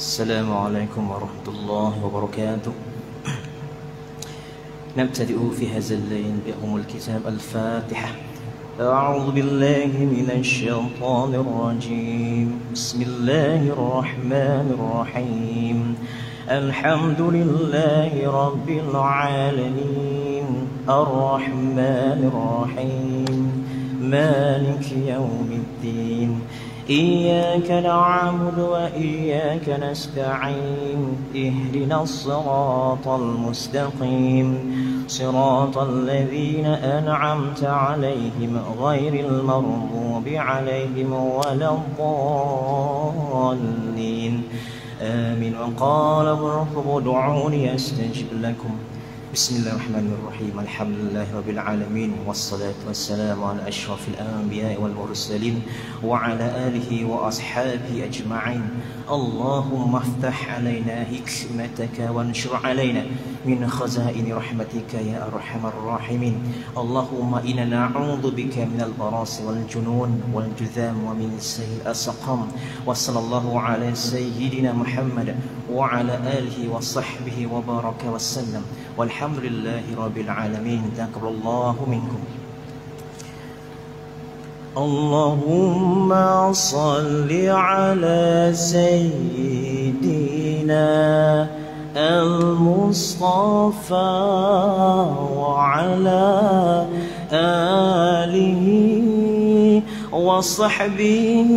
السلام عليكم ورحمة الله وبركاته. نبتدئ في هذا الليل بأم الكتاب الفاتحة. أعوذ بالله من الشيطان الرجيم. بسم الله الرحمن الرحيم. الحمد لله رب العالمين الرحمن الرحيم مالك يوم الدين. إياك نعبد وإياك نستعين. اهدنا الصراط المستقيم صراط الذين أنعمت عليهم غير المغضوب عليهم ولا الضالين آمين. وقال ربكم ادعوني أستجب لكم. بسم الله الرحمن الرحيم. الحمد لله رب العالمين والصلاة والسلام على أشرف الأنبياء والمرسلين وعلى آله وأصحابه أجمعين. اللهم افتح علينا حكمتك وانشر علينا من خزائن رحمتك يا أرحم الراحمين. اللهم إنا نعوذ بك من البراس والجنون والجذام ومن سيء الأسقام. وصلى الله على سيدنا محمد وعلى آله وصحبه وبارك وسلم والحمد لله رب العالمين. تقبل الله منكم. اللهم صل على سيدنا المصطفى وعلى آله وصحبه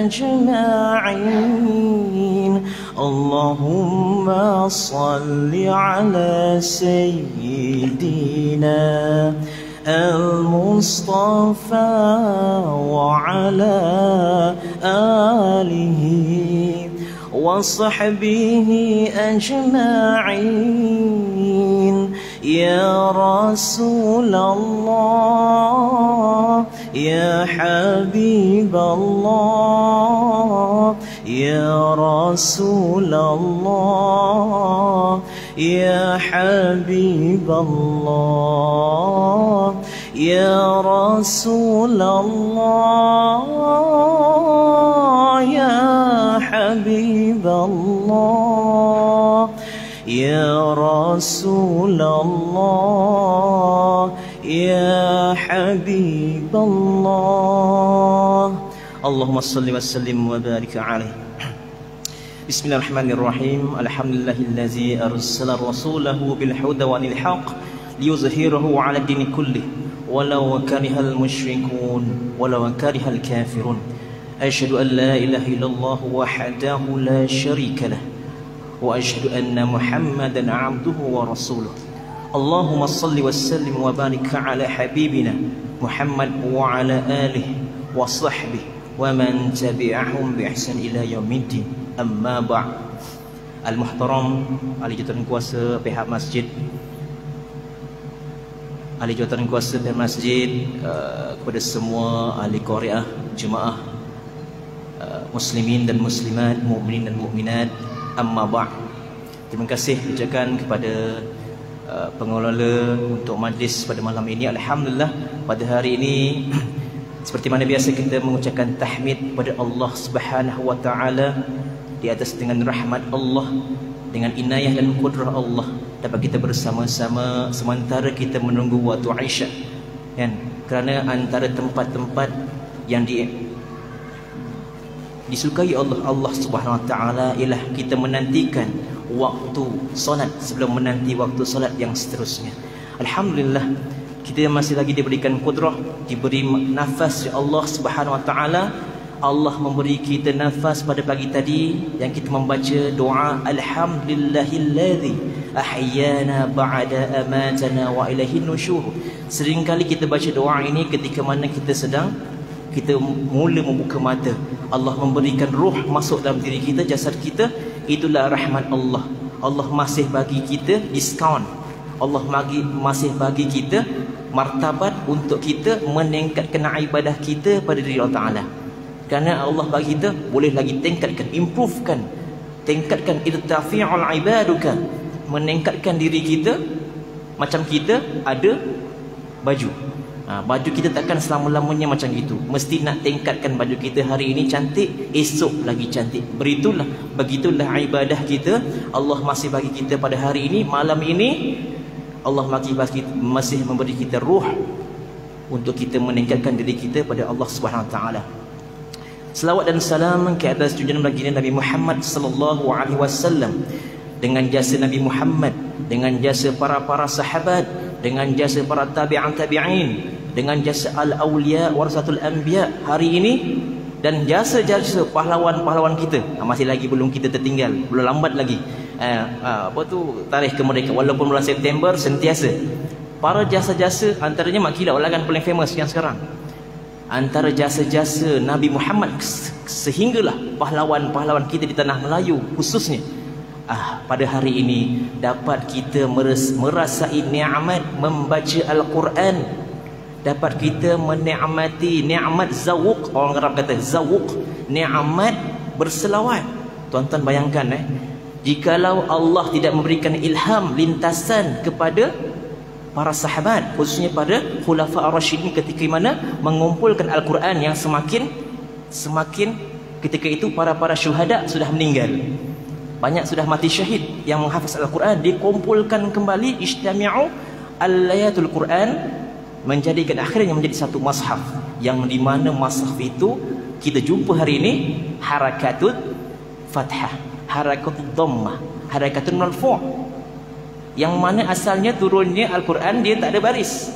أجمعين. اللهم صل على سيدنا المصطفى وعلى آله وصحبه أجمعين. يا رسول الله يا حبيب الله يا رسول الله يا حبيب الله يا رسول الله يا حبيب الله يا رسول الله يا حبيب الله. اللهم صل وسلم وبارك عليه. بسم الله الرحمن الرحيم. الحمد لله الذي أرسل رسوله بالهدى والحق ليظهره على الدين كله ولو كره المشركون ولو كره الكافرون. أشهد أن لا إله إلا الله وحده لا شريك له وأشهد أن محمدا عبده ورسوله. اللهم صل وسلم وبارك على حبيبنا محمد وعلى آله وصحبه ومن تبعهم بإحسان إلى يوم الدين. Amma ba'. Al-Muhtaram, ahli jawatan kuasa pihak masjid, ahli jawatan kuasa pihak masjid, kepada semua ahli qariah, jemaah, muslimin dan muslimat, mukminin dan mukminat. Amma ba'. Terima kasih ucapkan kepada pengelola untuk majlis pada malam ini. Alhamdulillah, pada hari ini seperti mana biasa kita mengucapkan tahmid kepada Allah Subhanahu wa taala di atas dengan rahmat Allah, dengan inayah dan kudrah Allah dapat kita bersama-sama sementara kita menunggu waktu Aisyah, kan? Kerana antara tempat-tempat yang disukai Allah Subhanahu wa taala ialah kita menantikan waktu solat sebelum menanti waktu solat yang seterusnya. Alhamdulillah, kita masih lagi diberikan kudrah, diberi nafas oleh Allah Subhanahu wa taala. Allah memberi kita nafas pada pagi tadi yang kita membaca doa alhamdulillahilladzi ahyana ba'da amatana wa ilaihin nusyur. Seringkali kita baca doa ini ketika mana kita mula membuka mata. Allah memberikan ruh masuk dalam diri kita, jasad kita. Itulah rahmat Allah. Allah masih bagi kita diskaun. Allah masih bagi kita martabat untuk kita meningkatkan ibadah kita pada diri Allah Ta'ala. Kerana Allah bagi kita boleh lagi tingkatkan, improvekan, tingkatkan irtafi'ul ibaduka, meningkatkan diri kita. Macam kita ada baju, Baju kita takkan selama-lamanya macam itu. Mesti nak tingkatkan baju kita hari ini cantik, esok lagi cantik. Begitulah ibadah kita. Allah masih bagi kita pada hari ini, malam ini, Allah masih memberi kita ruh untuk kita meningkatkan diri kita pada Allah Subhanahu Wa Taala. Selawat dan salam ke atas junjungan baginda Nabi Muhammad sallallahu alaihi wasallam, dengan jasa Nabi Muhammad, dengan jasa para sahabat, dengan jasa para tabi'in, dengan jasa al-awliya warasatul anbiya hari ini, dan jasa-jasa pahlawan-pahlawan kita. Masih lagi belum kita tertinggal, belum lambat lagi. Tarikh kemerdekaan walaupun bulan September sentiasa. Para jasa-jasa antaranya Mak Kilau lah kan paling famous yang sekarang. Antara jasa-jasa Nabi Muhammad sehinggalah pahlawan-pahlawan kita di tanah Melayu khususnya. Pada hari ini dapat kita merasai nikmat membaca Al-Quran, dapat kita menikmati nikmat zawuk, orang Arab kata zawuk, nikmat berselawat. Tuan-tuan bayangkan jikalau Allah tidak memberikan ilham lintasan kepada para sahabat, khususnya pada khulafa ar-rasyidin ketika mana mengumpulkan Al-Quran yang semakin ketika itu para syuhada sudah meninggal. Banyak sudah mati syahid yang menghafaz Al-Quran, dikumpulkan kembali ijtami'u al-ayatul Quran, menjadikan akhirnya menjadi satu mushaf, yang di mana mushaf itu kita jumpa hari ini harakatul fathah, harakatul dhammah, harakatul marfu', yang mana asalnya turunnya Al-Quran dia tak ada baris.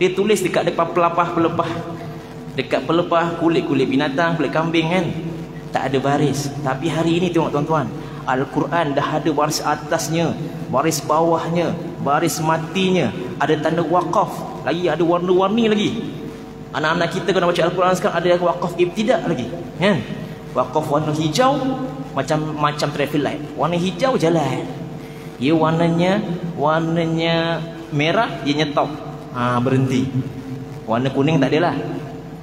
Dia tulis dekat pelepah, dekat pelepah kulit binatang, kulit kambing kan, tak ada baris. Tapi hari ini tengok tuan-tuan, Al-Quran dah ada baris atasnya, baris bawahnya, baris matinya, ada tanda wakaf, lagi ada warna-warni lagi. Anak-anak kita kena baca Al-Quran sekarang ada wakaf ibtidak lagi kan? Wakaf warna hijau, macam traffic light, warna hijau jalan, dia warnanya merah, dia nyetop, berhenti. Warna kuning tak adalah.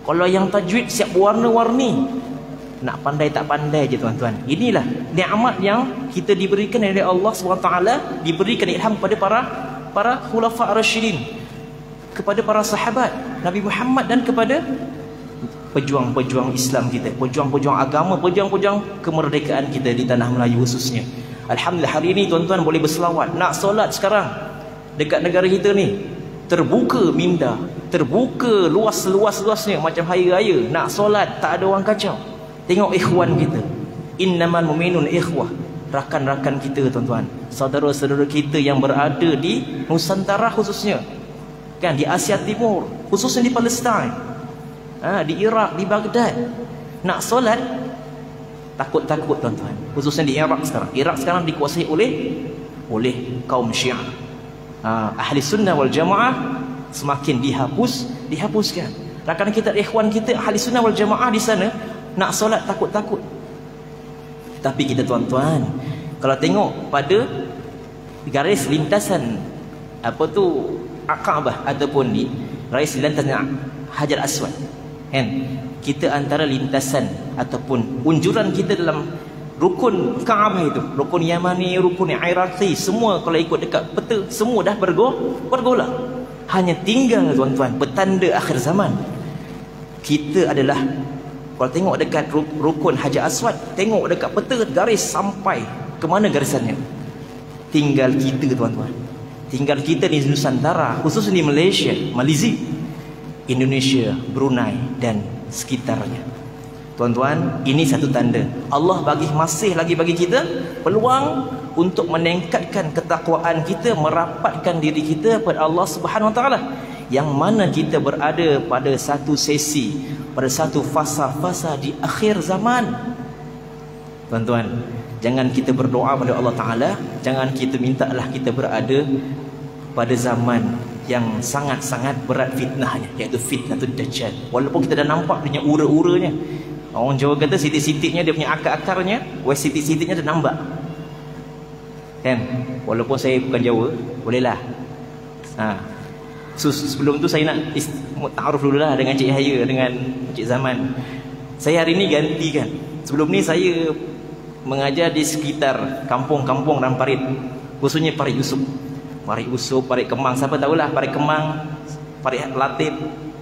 Kalau yang tajwid siap warna-warni, nak pandai tak pandai je tuan-tuan. Inilah nikmat yang kita diberikan oleh Allah SWT, diberikan ilham kepada para khulafa ar-rasyidin, kepada para sahabat Nabi Muhammad, dan kepada pejuang-pejuang Islam kita, pejuang-pejuang agama, pejuang-pejuang kemerdekaan kita di tanah Melayu khususnya. Alhamdulillah hari ini tuan-tuan boleh berselawat. Nak solat sekarang dekat negara kita ni terbuka minda, terbuka luas-luasnya macam hari raya. Nak solat tak ada orang kacau. Tengok ikhwan kita, innamal mu'minun ikhwah, rakan-rakan kita tuan-tuan, saudara-saudara kita yang berada di Nusantara khususnya kan, di Asia Timur, khususnya di Palestin, di Iraq, di Baghdad. Nak solat takut-takut tuan-tuan, khususnya di Iraq sekarang. Iraq sekarang dikuasai oleh kaum Syiah. Ahli sunnah wal jamaah semakin dihapuskan. Rakan kita, ikhwan kita ahli sunnah wal jamaah di sana nak solat takut-takut. Tapi kita tuan-tuan, kalau tengok pada garis lintasan Aqabah ataupun di garis lintasan Hajar Aswad kan, kita antara lintasan ataupun unjuran kita dalam rukun Kaabah itu, rukun Yamani, rukun Iraqi, semua kalau ikut dekat peta semua dah bergolak. Hanya tinggal tuan-tuan petanda akhir zaman. Kita adalah, kalau tengok dekat rukun Hajar Aswad, tengok dekat peta garis sampai ke mana garisannya. Tinggal kita tuan-tuan, tinggal kita di Nusantara, khususnya di Malaysia, Indonesia, Brunei dan sekitarnya. Tuan-tuan, ini satu tanda Allah masih lagi bagi kita peluang untuk meningkatkan ketakwaan kita, merapatkan diri kita pada Allah Subhanahu Wa Taala, yang mana kita berada pada satu sesi, pada satu fasa-fasa di akhir zaman. Tuan-tuan, jangan kita berdoa pada Allah Ta'ala, jangan kita mintalah kita berada pada zaman yang sangat-sangat berat fitnahnya, iaitu fitnatul dajjal. Walaupun kita dah nampak dia punya ura-uranya, orang Jawa kata sitik-sitiknya, dia punya akar-akarnya, sitik-sitiknya dah nampak kan. Walaupun saya bukan Jawa, bolehlah. Sebelum tu saya nak ta'aruf dulu lah dengan Cik Yahya, dengan Cik Zaman. Saya hari ni ganti kan. Sebelum ni saya mengajar di sekitar kampung-kampung dan parit, khususnya Parit Yusof, Parit Kemang. Siapa tahulah Parit Kemang, Parik Latif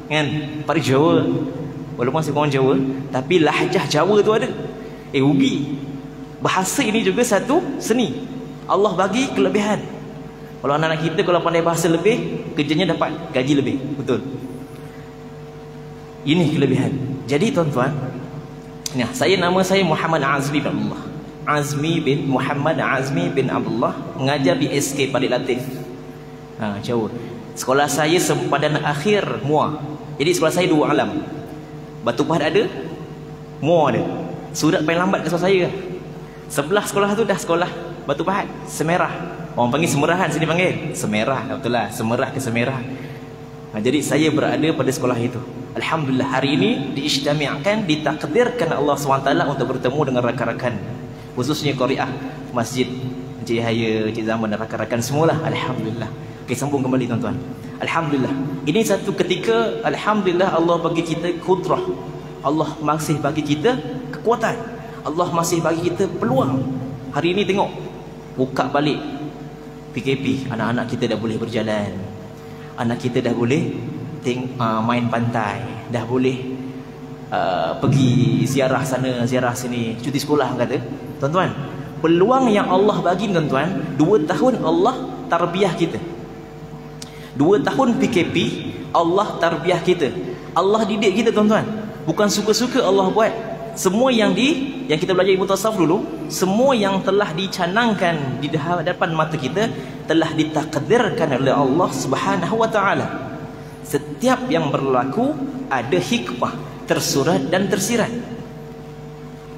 kan, parik Jawa. Walaupun saya orang Jawa, tapi lahjah Jawa tu ada. Rugi. Bahasa ini juga satu seni. Allah bagi kelebihan. Kalau anak-anak kita kalau pandai bahasa lebih, kerjanya dapat gaji lebih. Betul. Ini kelebihan. Jadi tuan-tuan, nah, nama saya Muhammad Azmi bin Abdullah. Azmi bin Muhammad Azmi bin Abdullah, mengajar di SK Parik Latif. Jawa. Sekolah saya sempadan akhir MUA. Jadi sekolah saya 2 alam. Batu Pahat ada, MUA ada. Surat paling lambat ke sekolah saya. Sebelah sekolah tu dah sekolah Batu Pahat, Semerah. Orang panggil Semerahan, sini panggil Semerah. Betul lah, Semerah ke Semerah. Jadi saya berada pada sekolah itu. Alhamdulillah hari ini diisytami'kan, ditakdirkan Allah SWT untuk bertemu dengan rakan-rakan, khususnya Qariah Masjid Encik Yahya, Encik Zaman dan rakan-rakan semualah. Alhamdulillah. Okey, sambung kembali tuan-tuan. Alhamdulillah. Ini satu ketika, alhamdulillah Allah bagi kita kudrah. Allah masih bagi kita kekuatan. Allah masih bagi kita peluang. Hari ini tengok, buka balik PKP, anak-anak kita dah boleh berjalan. Anak kita dah boleh main pantai, dah boleh pergi ziarah sana, ziarah sini, cuti sekolah kata. Tuan-tuan, peluang yang Allah bagi tuan-tuan, 2 tahun Allah tarbiyah kita. 2 tahun PKP Allah tarbiyah kita. Allah didik kita tuan-tuan. Bukan suka-suka Allah buat. Semua yang kita belajar ilmu tasawuf dulu, semua yang telah dicanangkan di hadapan mata kita telah ditakdirkan oleh Allah Subhanahu wa taala. Setiap yang berlaku ada hikmah tersurat dan tersirat.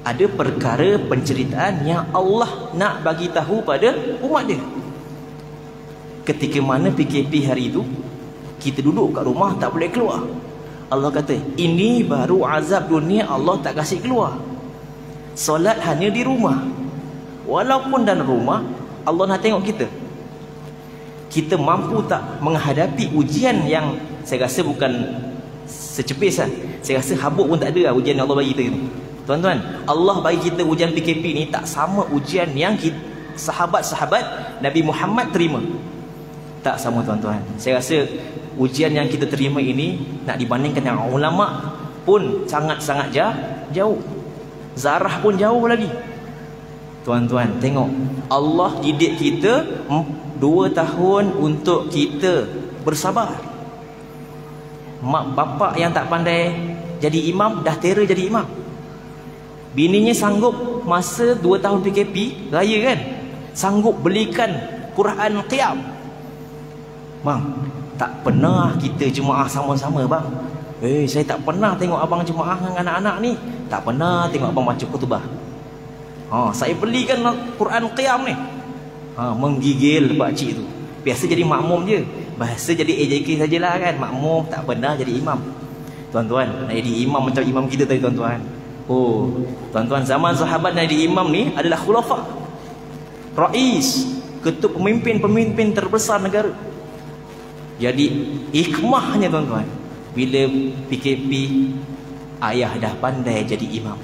Ada perkara penceritaan yang Allah nak bagi tahu pada umat dia. Ketika mana PKP hari itu, kita duduk kat rumah tak boleh keluar. Allah kata, ini baru azab dunia, Allah tak kasih keluar. Solat hanya di rumah. Walaupun dalam rumah, Allah nak tengok kita. Kita mampu tak menghadapi ujian yang saya rasa bukan secepis lah. Saya rasa habuk pun tak ada lah ujian yang Allah bagi kita ni. Tuan-tuan, Allah bagi kita ujian PKP ni tak sama ujian yang sahabat-sahabat Nabi Muhammad terima. Tak sama tuan-tuan. Saya rasa ujian yang kita terima ini nak dibandingkan dengan ulama pun sangat-sangat jauh. Zarah pun jauh lagi. Tuan-tuan, tengok, Allah didik kita 2 tahun untuk kita bersabar. Mak bapak yang tak pandai jadi imam dah terror jadi imam. Bininya sanggup masa 2 tahun PKP raya kan, sanggup belikan Quran Qiyam. Bang, tak pernah kita jemaah sama-sama bang. Saya tak pernah tengok abang jemaah dengan anak-anak ni. Tak pernah tengok abang baca khutbah. Saya belikan Quran Qiyam ni. Menggigil pakcik tu. Biasa jadi makmum je. Bahasa jadi AJK sajalah kan. Makmum, tak pernah jadi imam. Tuan-tuan, nak jadi imam macam imam kita tadi tuan-tuan. Tuan-tuan, zaman sahabat nak jadi imam ni adalah khulafa, rais, ketua pemimpin terbesar negara. Jadi hikmahnya tuan-tuan, bila PKP ayah dah pandai jadi imam,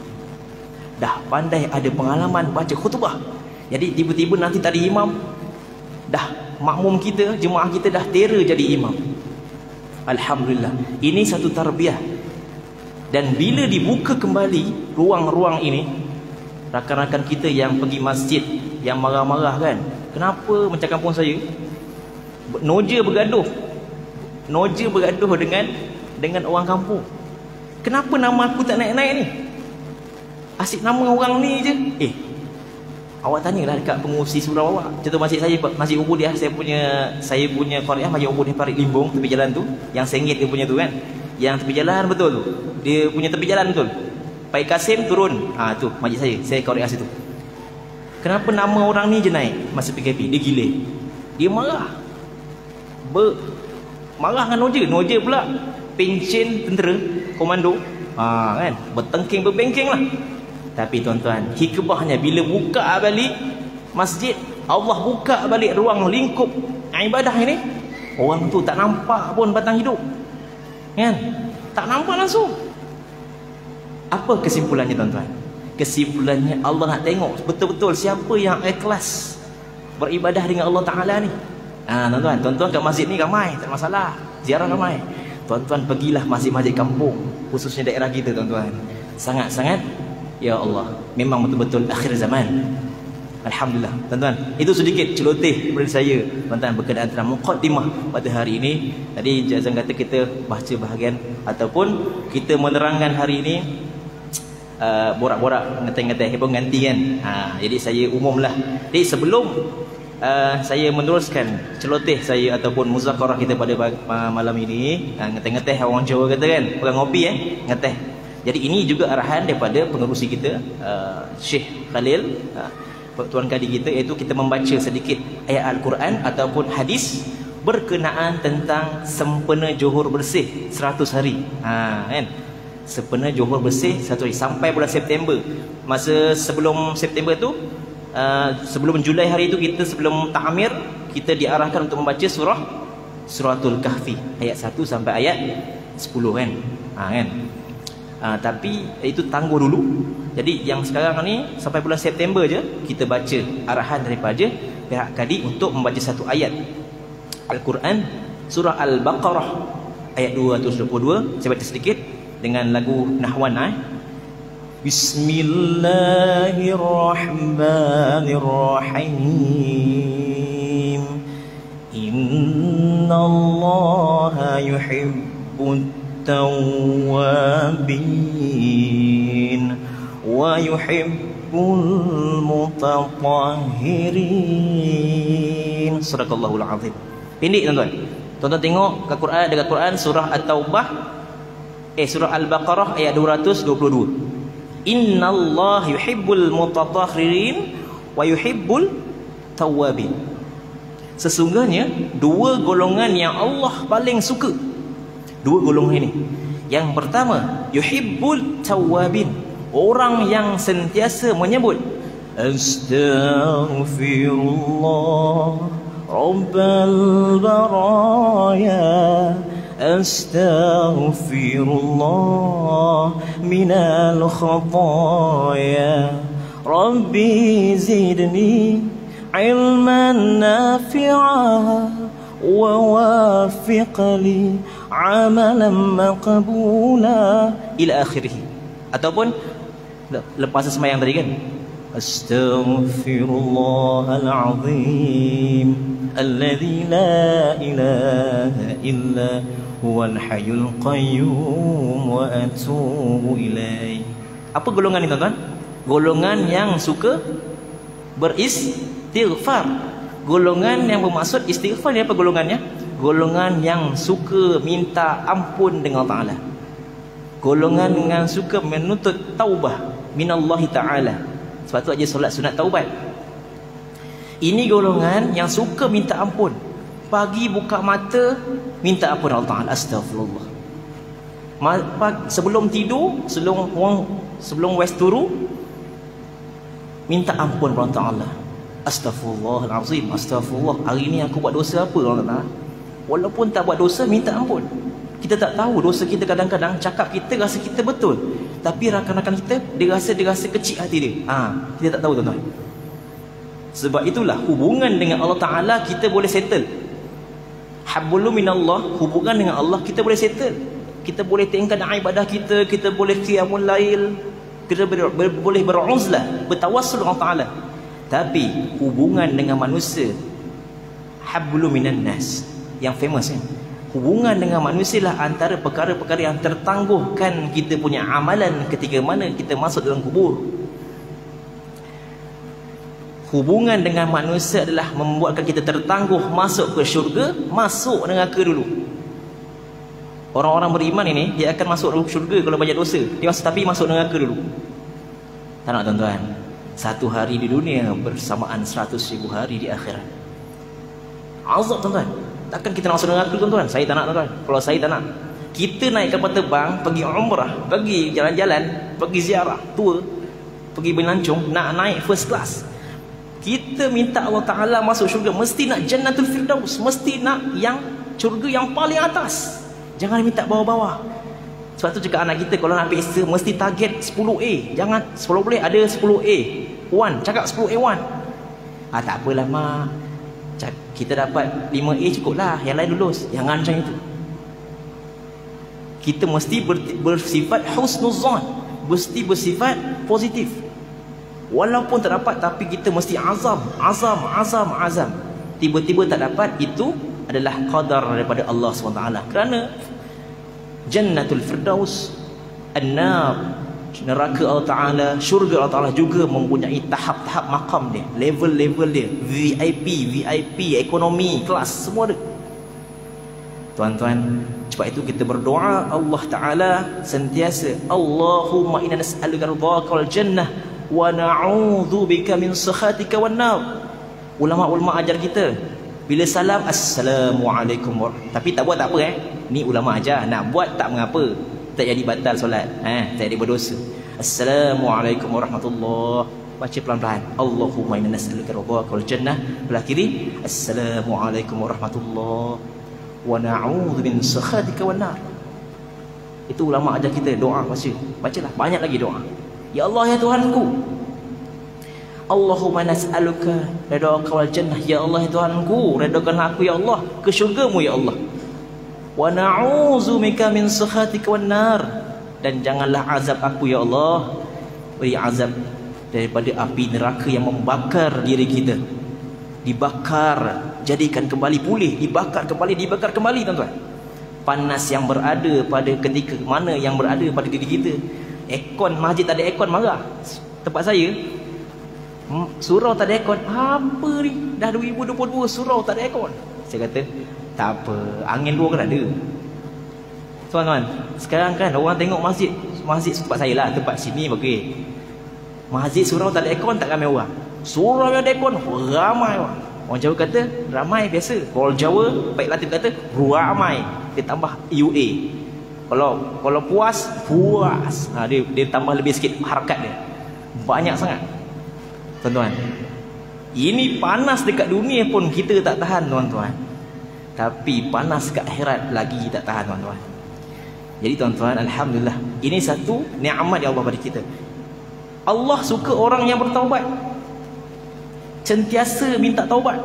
dah pandai ada pengalaman baca khutbah. Jadi tiba-tiba nanti tak ada imam, dah makmum kita, jemaah kita dah terror jadi imam. Alhamdulillah, ini satu tarbiyah. Dan bila dibuka kembali ruang-ruang ini, rakan-rakan kita yang pergi masjid, yang marah-marah kan, kenapa macam kampung saya noja bergaduh dengan orang kampung. Kenapa nama aku tak naik-naik ni? Asyik nama orang ni je. Awak tanyalah dekat pengurusi surau awak. Contoh masjid saya, Masjid Ubudiah, saya punya Qariah Masjid Ubudiah Parik Limbung, tepi jalan tu, yang sengit dia punya tu kan, yang tepi jalan betul tu, dia punya tepi jalan betul, Pai Kasim turun, tu masjid saya Qariah situ. Kenapa nama orang ni je naik masa PKP? Dia gila, dia marah, marah dengan noja pula pencen tentera komando, kan, bertengking berbengking lah. Tapi tuan-tuan, hikmahnya bila buka balik masjid, Allah buka balik ruang lingkup ibadah ini, orang tu tak nampak pun batang hidup, kan, tak nampak langsung. Apa kesimpulannya tuan-tuan? Kesimpulannya Allah nak tengok betul-betul siapa yang ikhlas beribadah dengan Allah Ta'ala ni. Tuan-tuan kat masjid ni ramai, tak masalah. ziarah ramai. Tuan-tuan pergilah masjid-masjid kampung, khususnya daerah kita tuan-tuan. Sangat-sangat, ya Allah, memang betul-betul akhir zaman. Alhamdulillah tuan-tuan, itu sedikit celoteh daripada saya tuan-tuan berkenaan tentang muqaddimah pada hari ini. Tadi Jazan kata kita baca bahagian ataupun kita menerangkan hari ini borak-borak ngeteh-ngeteh ganti kan. Jadi saya umumlah. Jadi sebelum saya meneruskan celoteh saya ataupun muzakarah kita pada malam ini, ngeteh-ngeteh orang Jawa kata kan, bukan ngopi ngeteh. Jadi ini juga arahan daripada pengerusi kita, Syekh Khalil, Tuan Kadi kita, iaitu kita membaca sedikit ayat Al-Quran ataupun hadis berkenaan tentang sempena Johor bersih 100 hari. Kan? Sempena Johor bersih 100 hari sampai bulan September. Masa sebelum September tu, sebelum Julai hari itu, kita sebelum ta'amir, kita diarahkan untuk membaca Suratul Kahfi ayat 1 sampai ayat 10 kan. Kan? Tapi itu tangguh dulu. Jadi yang sekarang ni sampai bulan September je kita baca arahan daripada pihak Kadi untuk membaca satu ayat Al-Quran, surah Al-Baqarah ayat 222. Saya baca sedikit dengan lagu Nahwan. Bismillahirrahmanirrahim. Innallaha yuhibbut tawwabin wa yuhibbul mutatahhirin. Sadaqallahul azim. Pendek tuan-tuan. Tuan-tuan tengok kat Quran, dekat Quran surah At-Taubah, surah Al-Baqarah ayat 222. Innallaha yuhibbul mutatahhirin wa yuhibbul tawwabin. Sesungguhnya dua golongan yang Allah paling suka. Dua golongan ini. Yang pertama, yuhibbul tawwabin, orang yang sentiasa menyebut astaghfirullah rabbal baraya, astaghfirullah minal khataya, rabbi zidni ilman nafi'ah wa wafiqli amalan maqbula ila akhirih. Ataupun lepas sembahyang tadi kan, astaghfirullahal azim alladzi la ilaha illa huwal hayyul qayyum wa atubu ilaih. Apa golongan ini tuan-tuan? Golongan yang suka beristighfar. Golongan yang bermaksud istighfar ni apa golongannya? Golongan yang suka minta ampun dengan Allah Ta'ala. Golongan yang suka menuntut taubah minallahi ta'ala. Sebab tu aja solat sunat taubat. Ini golongan yang suka minta ampun. Pagi buka mata minta ampun Allah Ta'ala, astagfirullah. Sebelum tidur, sebelum wes turu, minta ampun Allah Ta'ala, astaghfirullahalazim, astagfirullah, hari ni aku buat dosa apa Allah Ta'ala. Walaupun tak buat dosa, minta ampun. Kita tak tahu dosa kita, kadang-kadang cakap kita rasa kita betul, tapi rakan-rakan kita dia rasa kecil hati dia. Kita tak tahu tuan-tuan. Sebab itulah hubungan dengan Allah Ta'ala kita boleh settle. Hablum minallah, hubungan dengan Allah kita boleh settle. Kita boleh tingkatkan ibadah kita, kita boleh qiyamul lail, kita boleh beruzlah, bertawassul Allah Ta'ala. Tapi hubungan dengan manusia, hablum minan nas, yang famous kan, hubungan dengan manusia lah antara perkara-perkara yang tertangguhkan kita punya amalan ketika mana kita masuk dalam kubur. Hubungan dengan manusia adalah membuatkan kita tertangguh masuk ke syurga, masuk neraka dulu. Orang-orang beriman ini, dia akan masuk syurga kalau banyak dosa, dia masuk, tapi masuk neraka dulu. Tak nak tuan-tuan, satu hari di dunia bersamaan 100,000 hari di akhirat. Azab tuan-tuan. Takkan kita nak masuk neraka tuan-tuan? Saya tak nak tuan-tuan. Kalau saya tak nak. Kita naik kapal terbang, pergi umrah, pergi jalan-jalan, pergi ziarah, tour, pergi berlancung, nak naik first class. Kita minta Allah Ta'ala masuk syurga, mesti nak Jannatul Firdaus, mesti nak yang syurga yang paling atas. Jangan minta bawah-bawah. Sebab tu cakap anak kita kalau nak ambil extra, mesti target 10A. Jangan 10 boleh ada 10A 1, cakap 10A1. Tak apalah mak, kita dapat 5A cukup lah, yang lain lulus. Jangan macam itu. Kita mesti bersifat husnuzan, mesti bersifat positif. Walaupun tak dapat, tapi kita mesti azam. Tiba-tiba tak dapat, itu adalah qadar daripada Allah SWT. Kerana Jannatul Firdaus, An-Nar, neraka Allah Ta'ala, syurga Allah Ta'ala juga mempunyai tahap-tahap makam dia, level-level dia, VIP, ekonomi, kelas, semua ada. Tuan-tuan, sebab itu kita berdoa Allah Ta'ala sentiasa, Allahumma inna nas'aluka ridhaka wal jannah wa na'udzubika min sakhatika wan nar. Ulama-ulama ajar kita bila salam, Assalamualaikum warahmatullahi. Tapi tak buat tak apa ni ulama ajar, nak buat tak mengapa, tak jadi batal solat, tak jadi berdosa. Assalamualaikum warahmatullahi, baca pelan-pelan, Allahumma inna nas'aluka ridhaka wal jannah, berakhiri Assalamualaikum warahmatullahi wa na'udzu min sakhatika wan nar. Itu ulama ajar kita doa, bacalah banyak lagi doa. Ya Allah, ya Tuhanku, Allahumma nas'aluka ridhaka wal jannah, ya Allah, ya Tuhanku, redakanlah aku ya Allah ke syurga-Mu ya Allah. Wa na'udzu bika min sakhatika wan nar, dan janganlah azab aku ya Allah, beri azab daripada api neraka yang membakar diri kita. Dibakar, jadikan kembali pulih, dibakar kembali tuan-tuan. Panas yang berada pada ketika mana yang berada pada diri kita. Aircon masjid tak ada aircon marah. Tempat saya surau tak ada aircon. Apa ni? Dah 2022 surau tak ada aircon. Saya kata tak apa, angin luar kan ada. Tuan-tuan, sekarang kan orang tengok masjid tempat saya lah, tempat sini bagi masjid surau tak ada aircon, tak ramai orang. Surau yang ada aircon ramai orang. Orang Jawa kata ramai biasa. Orang Jawa baik Latif kata ramai, dia tambah UA. Kalau puas, dia tambah lebih sikit harakat dia. Banyak sangat. Tuan-tuan, ini panas dekat dunia pun kita tak tahan tuan-tuan. Tapi panas kat akhirat lagi tak tahan tuan-tuan. Jadi tuan-tuan, alhamdulillah, ini satu nikmat yang Allah bagi kita. Allah suka orang yang bertaubat, sentiasa minta taubat.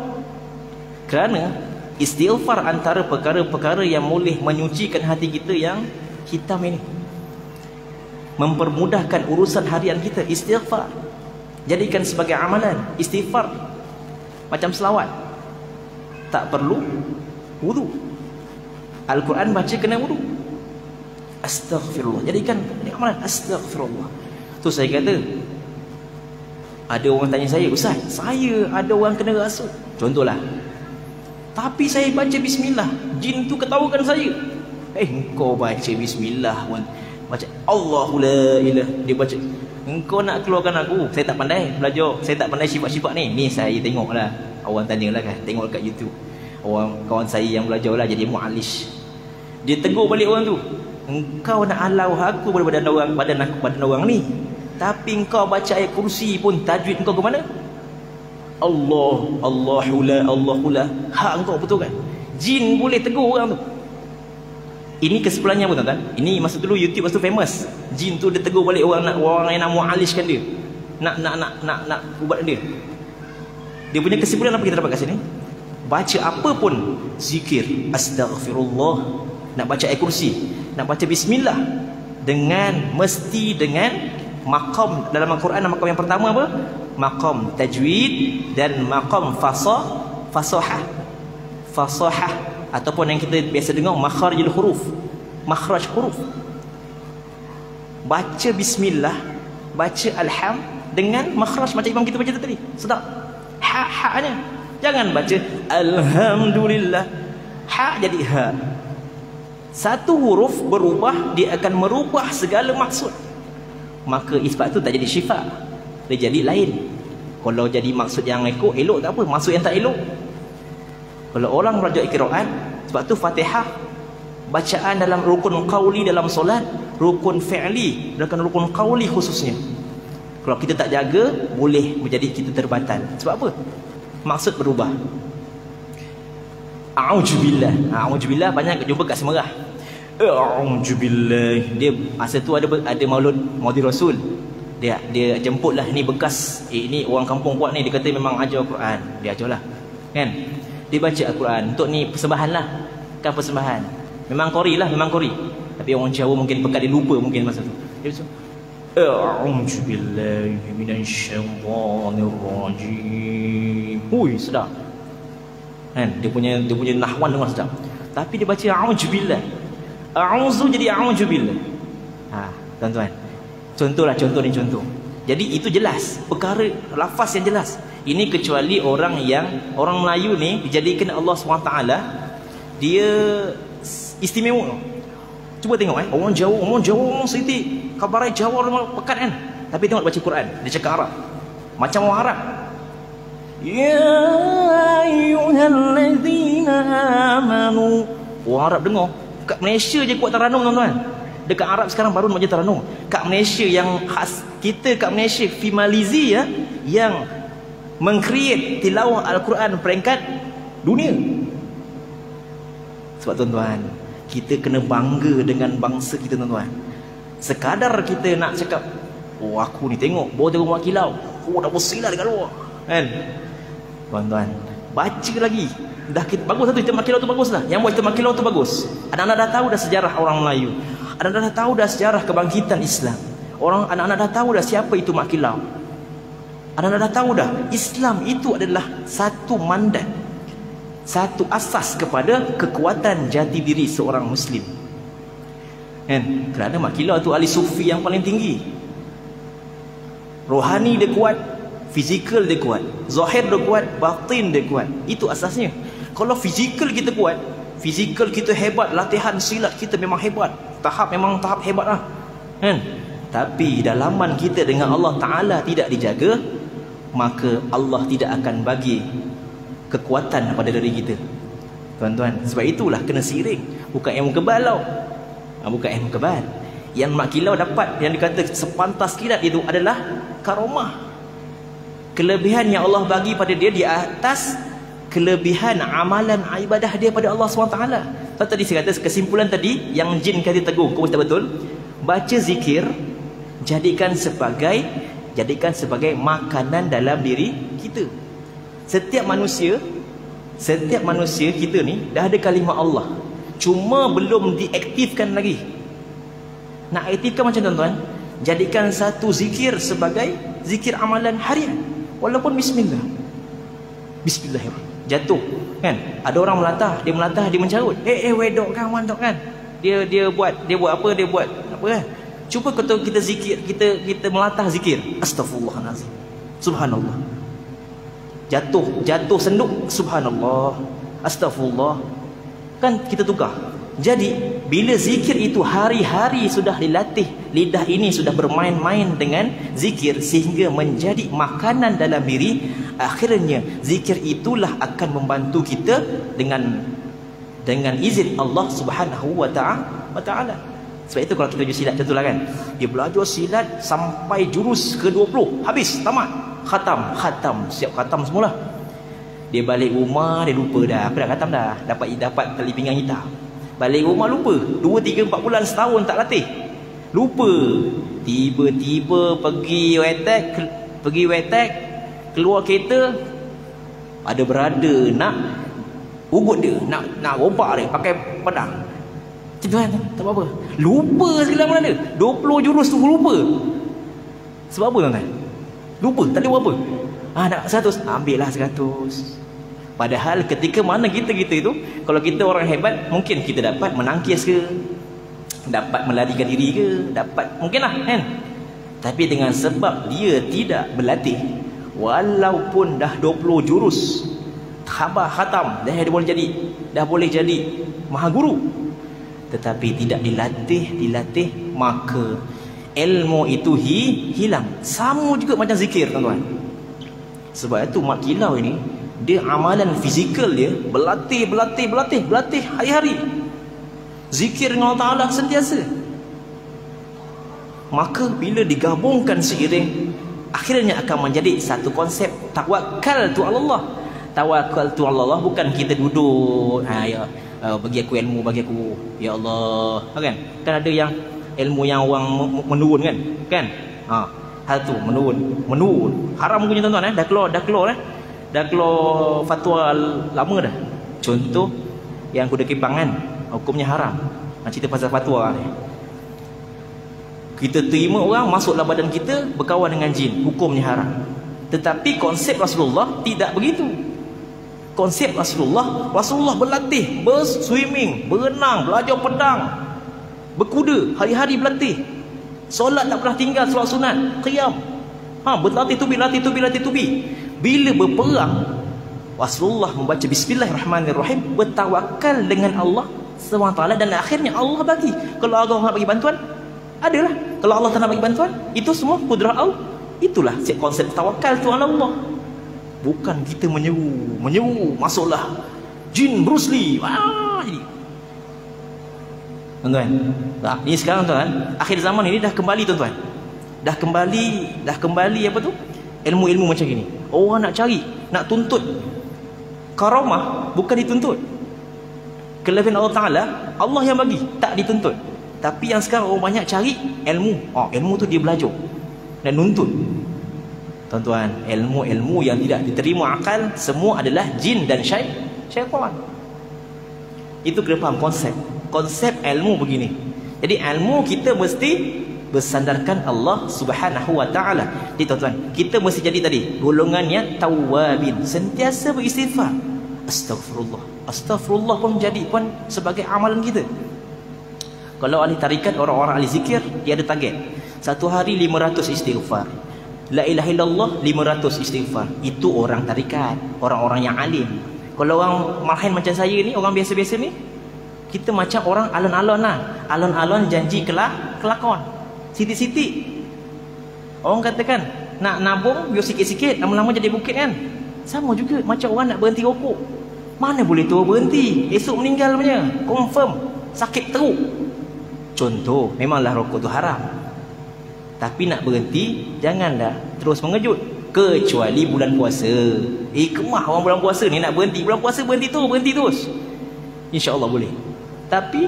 Kerana istighfar antara perkara-perkara yang boleh menyucikan hati kita yang hitam ini, mempermudahkan urusan harian kita. Istighfar jadikan sebagai amalan. Istighfar macam selawat, tak perlu wudu. Al-Quran baca kena wudu. Astaghfirullah, jadikan amalan. Astaghfirullah. Tu saya kata, ada orang tanya saya, Ustaz, saya ada orang kena rasuk, contohlah, tapi saya baca bismillah, jin tu ketawakan saya. Engkau baca bismillah, baca Allahu la ilah, dia baca, engkau nak keluarkan aku. Saya tak pandai belajar, saya tak pandai sifat-sifat ni saya tengok lah, orang tanyalah kan, tengok kat YouTube. Orang kawan saya yang belajar lah, jadi mu'alish, dia tegur balik orang tu, engkau nak halau aku pada badan orang ni, tapi engkau baca ayat kursi pun tajwid engkau ke mana? Allahu la. Hak engkau betul kan? Jin boleh tegur orang tu. Ini kesempurnanya pun tuan-tuan. Ini masa dulu YouTube masa tu famous. Jin tu dia tegur balik orang yang nak mu'alishkan dia. Nak ubat dia. Dia punya kesimpulan apa kita dapat kat sini? Baca apa pun zikir, astaghfirullah, nak baca ayat kursi, nak baca bismillah, mesti dengan maqam dalam Al-Quran. Maqam yang pertama apa? Maqam tajwid dan maqam fasahah ataupun yang kita biasa dengar makharijul huruf, makhraj huruf. Baca bismillah, baca alham dengan makhraj macam imam kita baca tadi. Sedap ha-nya. Jangan baca alhamdulillah, ha jadi ha. Satu huruf berubah, dia akan merubah segala maksud. Maka isbat tu tak jadi syifa, dia jadi lain. Kalau jadi maksud yang elok tak apa, maksud yang tak elok. Kalau orang belajar qiraat, sebab tu Fatihah bacaan dalam rukun qauli dalam solat, rukun fi'li dan rukun qauli khususnya. Kalau kita tak jaga, boleh menjadi kita terbatal. Sebab apa? Maksud berubah. A'udzubillah banyak jumpa kat Semerah. A'udzubillah. Dia masa tu ada Maulid Rasul. Dia jemputlah ni bekas ni orang kampung kuat ni, dia kata memang ajar Al-Quran. Dia ajarlah. Kan? Dia baca Al-Quran. Untuk ni persembahan lah. Kan persembahan. Memang qori lah, memang qori. Tapi orang Jawa mungkin pekat dia lupa mungkin masa tu. Dia macam a'udzu billahi minasyaitonir rajim. Hui, sedap. Kan? Dia punya nahwan dengan sedap. Tapi dia baca a'udzu billah. A'udzu jadi a'udzu billah. Tuan-tuan. Contoh. Jadi itu jelas, perkara lafaz yang jelas. Ini kecuali orang Melayu ni dijadikan Allah SWT, dia istimewa. Cuba tengok orang Jawa Siti, kabar Jawa orang pekat kan. Tapi tengok baca Quran, dia cakap Arab. Macam orang Arab. Ya ayyuhallazina amanu. Orang Arab dengar. Kat Malaysia je kuat taranum tuan-tuan. Dekat Arab sekarang baru nak baca taranum. Kat Malaysia yang khas kita, kat Malaysia Fimalizi yang meng-create tilawah Al-Quran peringkat dunia. Sebab tuan-tuan, kita kena bangga dengan bangsa kita tuan-tuan. Sekadar kita nak cakap, oh aku ni tengok bawa tengok mak kilau, oh dah bersilah dekat luar kan. Tuan-tuan, baca lagi. Dah kita, bagus satu cerita mak kilau tu bagus lah. Yang buat cerita mak kilau tu bagus. Anak-anak dah tahu dah sejarah orang Melayu. Anak-anak dah tahu dah sejarah kebangkitan Islam. Anak-anak dah tahu dah siapa itu mak kilau. Anak-anak dah tahu dah Islam itu adalah satu mandat, satu asas kepada kekuatan jati diri seorang Muslim kan? Kerana mak kilau tu ahli sufi yang paling tinggi. Rohani dia kuat, fizikal dia kuat, zahir dia kuat, batin dia kuat. Itu asasnya. Kalau fizikal kita kuat, fizikal kita hebat, latihan silat kita memang hebat, memang tahap hebat lah kan? Tapi dalaman kita dengan Allah Ta'ala tidak dijaga, maka Allah tidak akan bagi kekuatan pada diri kita tuan-tuan. Sebab itulah kena siring. Bukan ilmu kebal tau. Bukan ilmu kebal. Yang mak kilau dapat, yang dikata sepantas kilat itu adalah karomah, kelebihan yang Allah bagi pada dia di atas kelebihan amalan ibadah dia pada Allah SWT. So, tadi saya kata kesimpulan tadi yang jin kata teguh, kau betul-betul baca zikir, jadikan sebagai makanan dalam diri kita. Setiap manusia kita ni dah ada kalimah Allah, cuma belum diaktifkan lagi. Nak aktifkan macam tuan-tuan, jadikan satu zikir sebagai zikir amalan harian. Walaupun Bismillahirrahmanirrahim jatuh kan. Ada orang melatah, dia mencarut. Wedok kan, mantap kan. Dia buat apa kan. Cuba kalau kita zikir, kita melatah zikir, astaghfirullahalazim, subhanallah. Jatuh senduk, subhanallah, astaghfirullah. Kan kita tukar. Jadi bila zikir itu hari-hari sudah dilatih, lidah ini sudah bermain-main dengan zikir sehingga menjadi makanan dalam diri, akhirnya zikir itulah akan membantu kita dengan izin Allah Subhanahu wa ta'ala. Sebab itu kalau kita belajar silat contohlah kan, dia belajar silat sampai jurus ke-20, habis, tamat, khatam, siap khatam semula. Dia balik rumah, dia lupa dah, apa dah khatam dah, dapat tali pinggang hitam. Balik rumah lupa, 2, 3, 4 bulan, setahun tak latih, lupa. Tiba-tiba pergi wetek, keluar kereta, ada berada nak ugut dia, nak robak dia pakai pedang. Tuan, tak apa-apa, lupa segala mana dia, 20 jurus tu lupa. Sebab apa tuan-tuan? Lupa, tak ada apa. Nak 100, ambil lah 100. Padahal ketika mana kita itu, kalau kita orang hebat, mungkin kita dapat menangkis ke, dapat melarikan diri ke, dapat mungkinlah kan. Tapi dengan sebab dia tidak berlatih, walaupun dah 20 jurus khatam, dah boleh jadi maha guru, tetapi tidak dilatih, maka ilmu itu hilang. Sama juga macam zikir tuan-tuan. Sebab itu mak kilau ini, dia amalan fizikal dia berlatih hari-hari, zikir dengan Allah Ta'ala sentiasa. Maka bila digabungkan seiring, akhirnya akan menjadi satu konsep tawakal tu Allah. Tawakal tu Allah bukan kita duduk bagi aku ilmu, bagi aku ya Allah kan. Kan ada yang ilmu yang orang menurun kan hal tu menurun haram punya tuan-tuan. Dah keluar fatwa lama dah. Contoh yang kuda kipangan, hukumnya haram. Cerita pasal fatwa ni. Kita terima orang masuklah badan kita berkawan dengan jin, hukumnya haram. Tetapi konsep Rasulullah tidak begitu. Konsep Rasulullah berlatih, berswimming, berenang, belajar pedang, berkuda, hari-hari berlatih. Solat tak pernah tinggal, solat sunat, qiyam. Berlatih tubi. Bila berperang, Rasulullah membaca bismillahirrahmanirrahim, bertawakal dengan Allah SWT, dan akhirnya Allah bagi. Kalau Allah nak bagi bantuan, adalah. Kalau Allah tak nak bagi bantuan, itu semua kudrah Allah. Itulah konsep tawakal tu Allah. Bukan kita menyeru, masuklah jin Bruce Lee. Tuan-tuan, ini sekarang tuan, akhir zaman ini dah kembali tuan-tuan. Dah kembali apa tu? Ilmu-ilmu macam gini. Orang nak cari, nak tuntut karamah, bukan dituntut. Kelebihan Allah Ta'ala, Allah yang bagi, tak dituntut. Tapi yang sekarang orang banyak cari ilmu. Ilmu tu dia belajar dan nuntut. Tuan-tuan, ilmu-ilmu yang tidak diterima akal, semua adalah jin dan syaitan. Itu kena faham konsep ilmu begini. Jadi ilmu kita mesti bersandarkan Allah Subhanahu wa taala. Jadi tuan-tuan, kita mesti jadi tadi golongannya tawabin, sentiasa beristighfar. Astagfirullah pun sebagai amalan kita. Kalau ahli tarikat, orang-orang ahli zikir, dia ada target. Satu hari 500 istighfar. La ilaha illallah 500 istighfar. Itu orang tarikat, orang-orang yang alim. Kalau orang marhain macam saya ni, orang biasa-biasa ni, kita macam orang alon-alon lah. Alon-alon janji kelakon. Sitik-sitik. Orang katakan nak nabung biar sikit-sikit, lama-lama jadi bukit kan. Sama juga macam orang nak berhenti rokok. Mana boleh tu berhenti, esok meninggal punya, confirm sakit teruk. Contoh, memanglah rokok tu haram, tapi nak berhenti janganlah terus mengejut. Kecuali bulan puasa. Kemah orang bulan puasa ni nak berhenti. Bulan puasa berhenti terus. InsyaAllah boleh. Tapi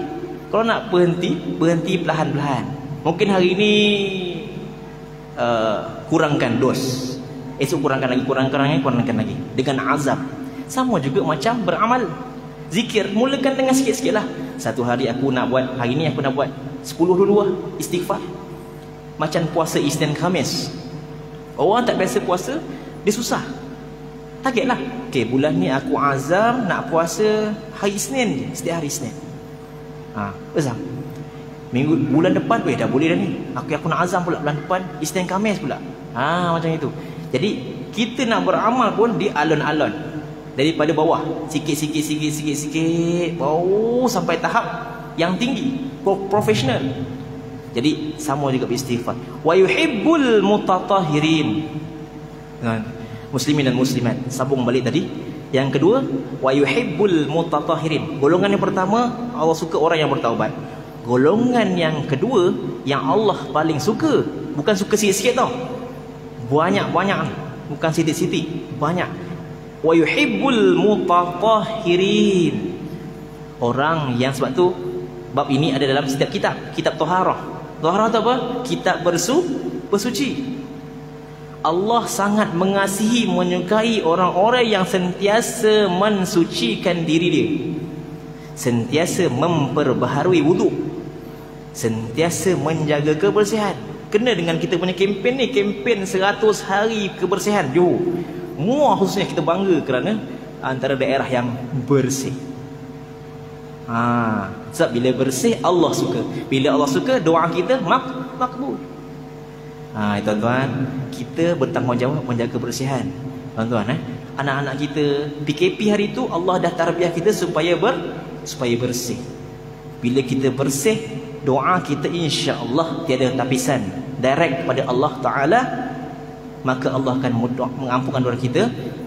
kalau nak berhenti perlahan-lahan. Mungkin hari ini kurangkan dos, esok kurangkan lagi dengan azab. Sama juga macam beramal zikir, mulakan dengan sikit-sikit lah. Satu hari aku nak buat, hari ni aku nak buat 10 dulu istighfar. Macam puasa Isnin Khamis. Orang tak biasa puasa, dia susah. Target lah, bulan ni aku azam nak puasa hari Isnin je, setiap hari Isnin. Azam bulan depan, dah boleh dah ni, aku nak azam pula bulan depan Isnin Khamis pula. Macam itu. Jadi kita nak beramal pun di alon-alon, daripada bawah sikit bawah sampai tahap yang tinggi, profesional. Jadi sama juga beristighfar. Wa yuhibbul mutatahhirin. Muslimin dan muslimat, sambung balik tadi. Yang kedua, wa yuhibbul mutatahhirin. Golongan yang pertama, Allah suka orang yang bertaubat. Golongan yang kedua, yang Allah paling suka, bukan suka sikit-sikit tau, banyak-banyak, bukan sitik-sitik, banyak. Wa yuhibbul mutatahhirin. Orang yang, sebab tu bab ini ada dalam setiap kitab Taharah. Taharah tu apa? Kitab bersuci. Allah sangat mengasihi, menyukai orang-orang yang sentiasa mensucikan diri dia, sentiasa memperbaharui wuduk, sentiasa menjaga kebersihan. Kena dengan kita punya kempen ni, kempen 100 hari kebersihan Johor. Muar khususnya kita bangga kerana antara daerah yang bersih. Sebab bila bersih Allah suka. Bila Allah suka, doa kita makbul. Tuan-tuan, kita bertanggungjawab menjaga kebersihan. Tuan-tuan, anak-anak kita PKP hari tu Allah dah tarbiyah kita supaya bersih. Bila kita bersih, doa kita insya-Allah tiada tapisan, direct kepada Allah Ta'ala. Maka Allah akan mengampunkan dosa kita,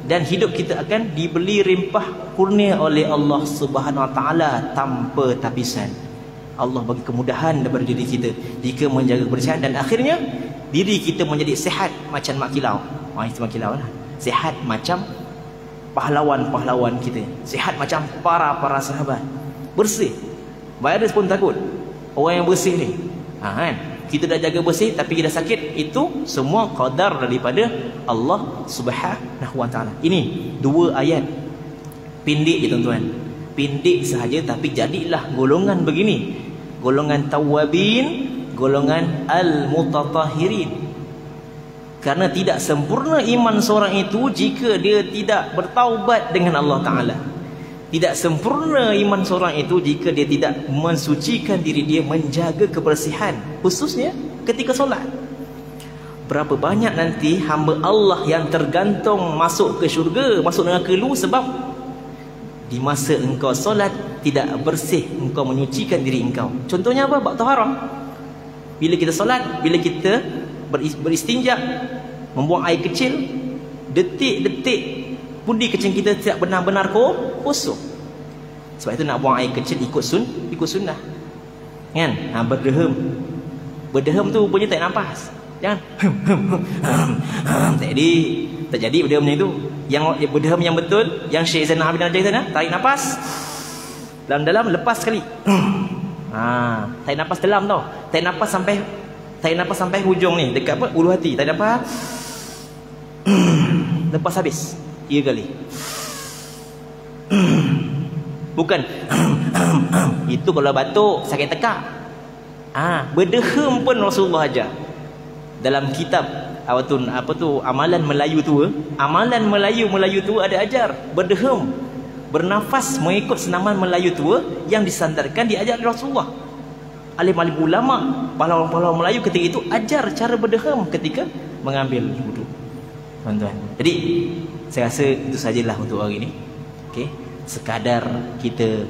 dan hidup kita akan diberi limpah kurnia oleh Allah Subhanahu Wa Ta'ala tanpa tapisan. Allah bagi kemudahan daripada diri kita jika menjaga kebersihan, dan akhirnya diri kita menjadi sihat macam mak kilau. Itu mak kilau lah. Sihat macam pahlawan-pahlawan kita, sihat macam para sahabat. Bersih, virus pun takut orang yang bersih ni. Kita dah jaga bersih tapi kita sakit, itu semua qadar daripada Allah Subhanahu Wa Ta'ala. Ini 2 ayat pendek je tuan-tuan, pendek sahaja, tapi jadilah golongan begini. golongan tawabin, golongan al-mutatahhirin. Karena tidak sempurna iman seorang itu jika dia tidak bertaubat dengan Allah Ta'ala. Tidak sempurna iman seorang itu jika dia tidak mensucikan diri dia, menjaga kebersihan, khususnya ketika solat. Berapa banyak nanti hamba Allah yang tergantung masuk ke syurga, masuk neraka dulu sebab di masa engkau solat tidak bersih, engkau menyucikan diri engkau. Contohnya apa? Bab taharah. Bila kita solat, bila kita beristinja, membuang air kecil, detik-detik pundi kecil kita tidak benar-benar kosong. Sebab itu nak buang air kecil ikut sunnah. Kan? Berdehem tu punya tarik nafas. Jangan tak jadi berdehem macam itu. Yang berdehem yang betul, yang Syekh Zainal Abidin ajar sana, tarik nafas dalam-dalam, lepas sekali. Tarik nafas dalam tau. Tarik nafas sampai hujung ni, dekat apa? Ulu hati. Tarik nafas. Lepas habis 3 kali. Bukan itu kalau batuk sakit tekak. Berdehem pun Rasulullah ajar. Dalam kitab apa tu amalan Melayu tua, amalan Melayu tua ada ajar berdehem, bernafas mengikut senaman Melayu tua yang disandarkan diajar oleh Rasulullah. Alim-alim ulama, pahlawan-pahlawan Melayu ketika itu ajar cara berdehem ketika mengambil wudu. Tuan-tuan. Jadi saya rasa itu sajalah untuk hari ini. Okey, sekadar kita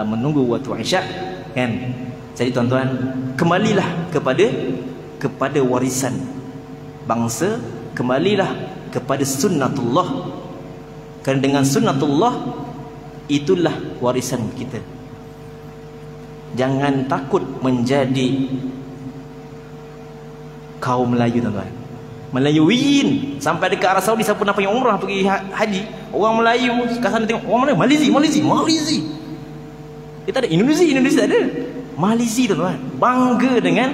menunggu waktu Isyak kan. Jadi tuan-tuan, kembalilah kepada warisan bangsa, kembalilah kepada sunnatullah. Kerana dengan sunnatullah itulah warisan kita. Jangan takut menjadi kaum Melayu tuan-tuan. Melayuin sampai dekat Arab Saudi, siapa nak pergi umrah, pergi haji, orang Melayu kat sana tengok orang mana? Malizi. Kita ada Indonesia ada. Malizi tuan-tuan. Bangga dengan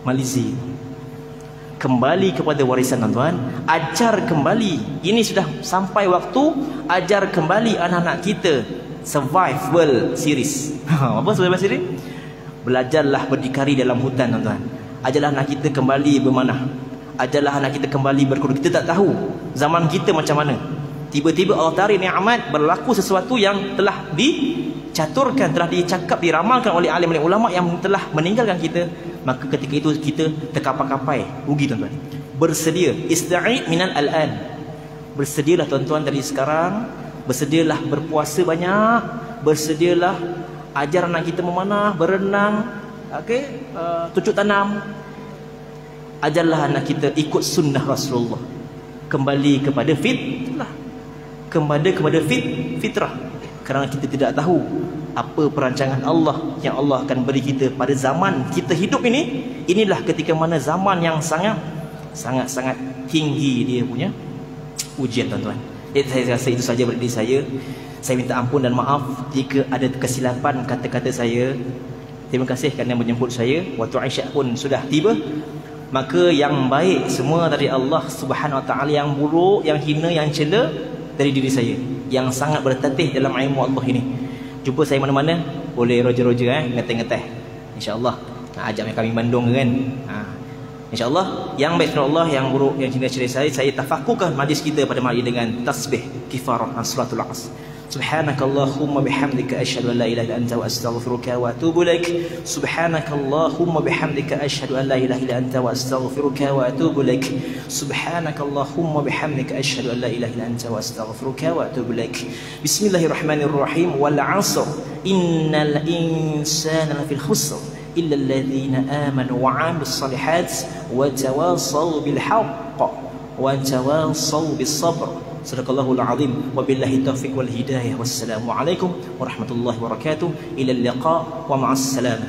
Malizi. Kembali kepada warisan tuan-tuan, ajar kembali. Ini sudah sampai waktu ajar kembali anak-anak kita survival series. Apa survival series? Belajarlah berdikari dalam hutan tuan-tuan. Ajarlah anak kita kembali bermanah. Ajarlah anak kita kembali berkudu. Kita tak tahu zaman kita macam mana. Tiba-tiba Allah tarik nikmat, berlaku sesuatu yang telah dicaturkan, telah dicakap, diramalkan oleh alim-alim ulama yang telah meninggalkan kita. Maka ketika itu kita terkapai-kapai, rugi tuan-tuan. Bersedia, ista'id minal al-an. Bersedialah tuan-tuan dari sekarang. Bersedialah berpuasa banyak. Bersedialah ajar anak kita memanah, berenang, tucuk tanam. Ajarlah anak kita ikut sunnah Rasulullah. Kembali kepada fitrah. Kepada fitrah. Kerana kita tidak tahu apa perancangan Allah yang Allah akan beri kita pada zaman kita hidup ini. Inilah ketika mana zaman yang sangat tinggi dia punya ujian tuan-tuan. Jadi saya rasa itu saja dari saya. Saya minta ampun dan maaf jika ada kesilapan kata-kata saya. Terima kasih kerana menjemput saya. Waktu Isyak pun sudah tiba. Maka yang baik semua dari Allah Subhanahu Wa Taala, yang buruk, yang hina, yang cela dari diri saya yang sangat bertatih dalam ilmu Allah ini. Jumpa saya mana-mana, boleh roja-roja ngeteh-ngeteh. InsyaAllah ajak kami Bandung kan. InsyaAllah yang baik dari Allah, yang buruk, yang cela-cela saya tafakukan majlis kita pada malam ini dengan tasbih kifarah dan salatul asr. Subhanakallahumma bihamdika asyhadu an la ilaha illa anta wa astaghfiruka wa atubu ilaik. Subhanakallahumma bihamdika asyhadu an la ilaha illa anta wa astaghfiruka wa atubu ilaik. Subhanakallahumma bihamdika asyhadu an la ilaha illa anta wa astaghfiruka wa atubu ilaik. Bismillahirrahmanirrahim. Wal 'ashr innal insana lafil khusr illa alladhina amanu wa 'amilus shalihat wa tawasaw bil haqq wa tawasaw bis sabr. Sadaqallahul azim. Wabillahi taufiq wal hidayah. Wassalamu alaikum warahmatullahi wabarakatuh. Ila liqa wa ma'as salam.